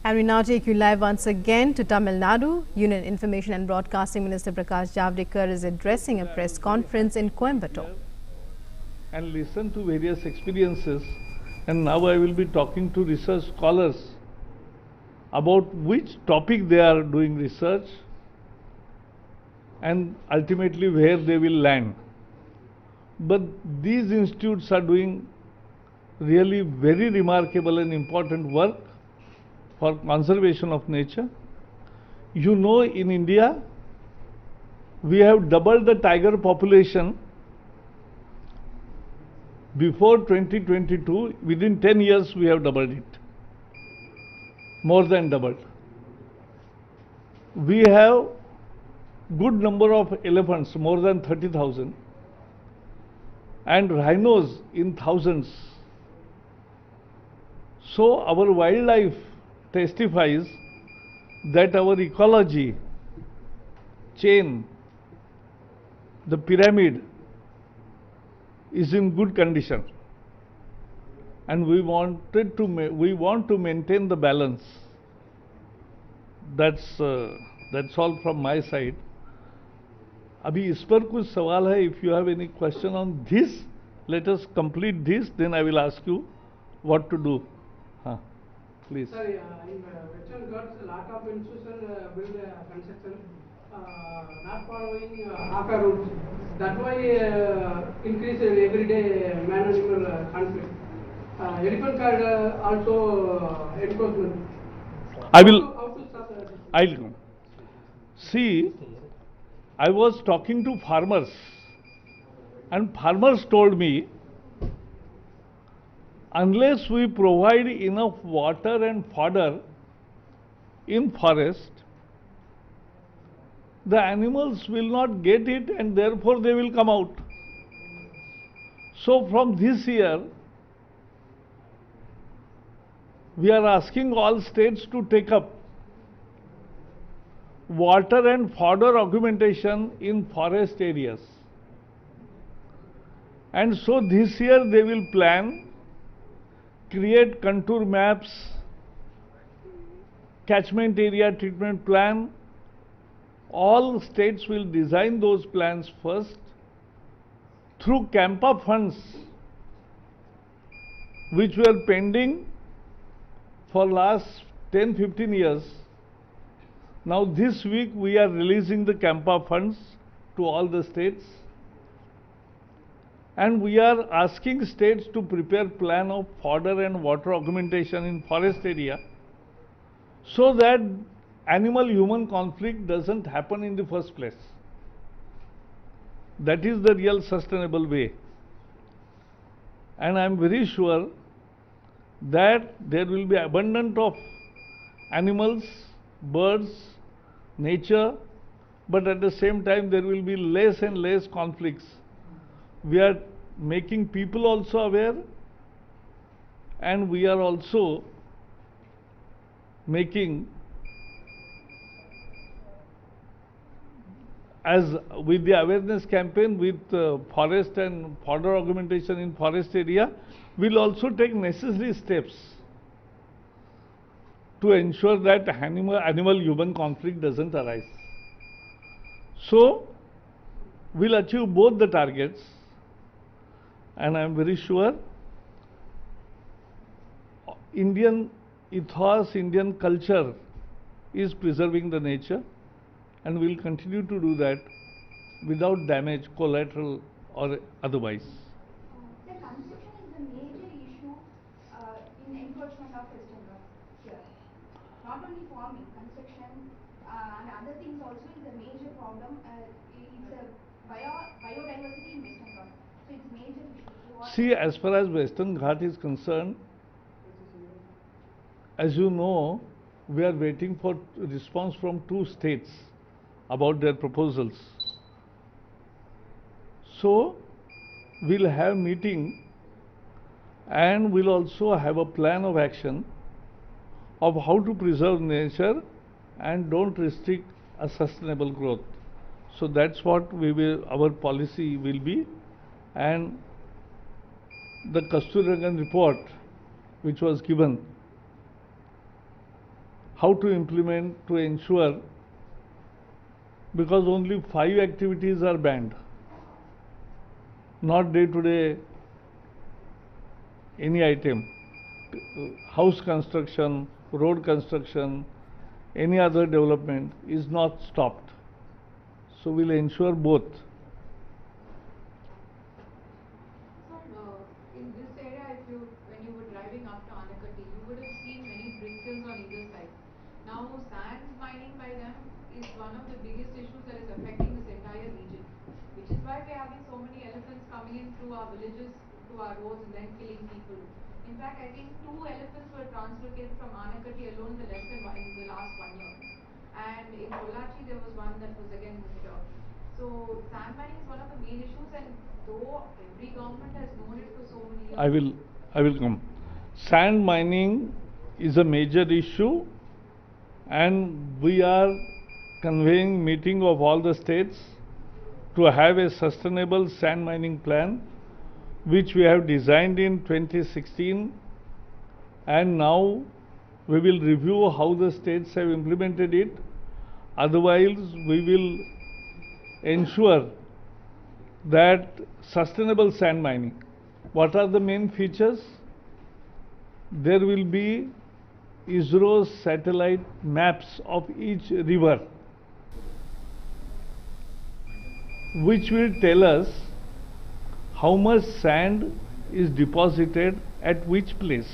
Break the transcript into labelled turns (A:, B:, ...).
A: And we now take you live once again to Tamil Nadu. Union Information and Broadcasting Minister Prakash Javadekar is addressing a press conference in Coimbatore.
B: And listen to various experiences, and now I will be talking to research scholars about which topic they are doing research and ultimately where they will land. But these institutes are doing really very remarkable and important work for conservation of nature. You know, in India, we have doubled the tiger population. Before 2022, within 10 years, we have doubled it. More than doubled. We have good number of elephants, more than 30,000, and rhinos in thousands. So our wildlife testifies that our ecology chain, the pyramid, is in good condition, and we want to maintain the balance. That's all from my side. अभी इस पर कुछ सवाल है. If you have any question on this, let us complete this, then I will ask you what to do. Please.
C: Sir, in Western Ghats, a lot of institutions build construction not following ACA rules. That's why increase everyday man-animal conflict. Elephant card also enforcement.
B: I will.
C: How to stop that?
B: I'll see. I was talking to farmers, and farmers told me, unless we provide enough water and fodder in forest, the animals will not get it, and therefore they will come out. So from this year, we are asking all states to take up water and fodder augmentation in forest areas. And so this year they will plan, create contour maps, catchment area treatment plan. All states will design those plans first through CAMPA funds, which were pending for last 10-15 years. Now this week we are releasing the CAMPA funds to all the states, and we are asking states to prepare plan of fodder and water augmentation in forest area, so that animal-human conflict doesn't happen in the first place. That is the real sustainable way. And I am very sure that there will be abundance of animals, birds, nature, but at the same time there will be less and less conflicts. We are making people also aware, and we are also making, as with the awareness campaign with forest and fodder augmentation in forest area, we will also take necessary steps to ensure that animal-human conflict doesn't arise. So, we'll achieve both the targets, and I am very sure Indian ethos, Indian culture is preserving the nature, and we'll continue to do that without damage, collateral or otherwise.
D: The construction is a major issue in encroachment of Western Ghats here. Not only farming, construction and other things also is a major problem. It's a biodiversity in Western Ghats. So it's a major issue.
B: See, as far as Western Ghat is concerned, as you know, we are waiting for response from 2 states about their proposals. So, we'll have meeting, and we'll also have a plan of action of how to preserve nature and don't restrict a sustainable growth. So that's what our policy will be, and the Kasturirangan report which was given how to implement to ensure, because only 5 activities are banned, not day to day any item, house construction, road construction, any other development is not stopped. So we'll ensure both.
E: In this area, when you were driving up to Anakatti, you would have seen many brick kilns on either side. Now, sand mining by them is one of the biggest issues that is affecting this entire region, which is why we're having so many elephants coming in through our villages, to our roads, and then killing people. In fact, I think 2 elephants were translocated from Anakatti alone in the last 1 year. And in Pollachi, there was one that was again disturbed. So sand mining is one of the main issues, and though every government has known it for so many years.
B: I will come. Sand mining is a major issue, and we are conveying meeting of all the states to have a sustainable sand mining plan, which we have designed in 2016, and now we will review how the states have implemented it. Otherwise, we will ensure that sustainable sand mining. What are the main features? There will be ISRO satellite maps of each river, which will tell us how much sand is deposited at which place.